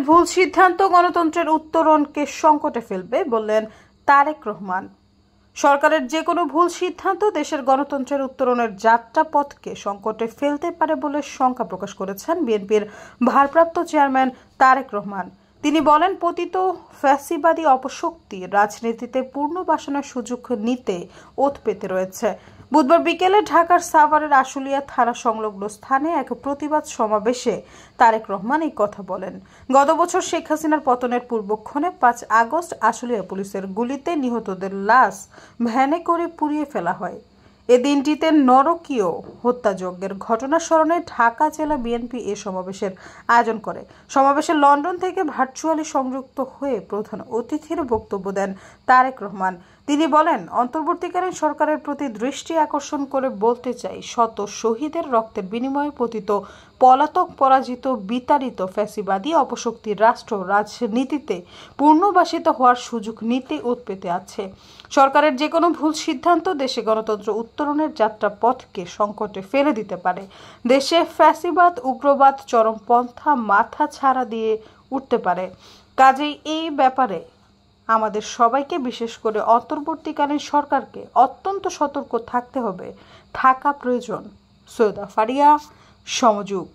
ভুল সিদ্ধান্ত গণতন্ত্রের উত্তরণকে সংকটে ফেলবে বললেন তারেক রহমান। সরকারের যে কোনো ভুল সিদ্ধান্ত দেশের গণতন্ত্রের উত্তরণের যাত্রাপথকে সংকটে ফেলতে পারে বলে শঙ্কা প্রকাশ করেছেন বিএনপির ভারপ্রাপ্ত চেয়ারম্যান তারেক রহমান। তিনি বলেন, পতিত ফ্যাসিবাদী অপশক্তি রাজনীতিতে পুনর্বাসনের সুযোগ নিতে ওত পেতে রয়েছে। বুধবার বিকেলে ঢাকার সাভারের আশুলিয়া থানা সংলগ্ন স্থানে এক প্রতিবাদ সমাবেশে তারেক রহমান এই কথা বলেন। গত বছর শেখ হাসিনার পতনের পূর্বক্ষণে ৫ আগস্ট আশুলিয়া পুলিশের গুলিতে নিহতদের লাশ ভ্যানে করে পুড়িয়ে ফেলা হয়। এ দিনটিতে নরকীয় হত্যাযজ্ঞের ঘটনা স্মরণে ঢাকা জেলা বিএনপি এ সমাবেশের আয়োজন করে। সমাবেশে লন্ডন থেকে ভার্চুয়ালি সংযুক্ত হয়ে প্রধান অতিথির বক্তব্য দেন তারেক রহমান। তিনি বলেন, অন্তর্বর্তীকালীন সরকারের প্রতি দৃষ্টি আকর্ষণ করে বলতে চাই, শত শহীদের রক্তের বিনিময়ে পতিত পলাতক পরাজিত বিতাড়িত ফ্যাসিবাদী অপশক্তির রাষ্ট্র রাজনীতিতে পুনর্বাসিত হওয়ার সুযোগ নিতে ওত পেতে আছে। সরকারের যে কোনো ভুল সিদ্ধান্ত দেশে গণতন্ত্র উত্তরণের যাত্রাপথকে সংকটে ফেলে দিতে পারে। দেশে ফ্যাসিবাদ উগ্রবাদ চরমপন্থা মাথা ছাড়া দিয়ে উঠতে পারে। কাজেই এই ব্যাপারে আমাদের সবাইকে, বিশেষ করে অন্তর্বর্তীকালীন সরকারকে অত্যন্ত সতর্ক থাকতে হবে, থাকা প্রয়োজন। সৈয়দা ফারিয়া, সমযোগ।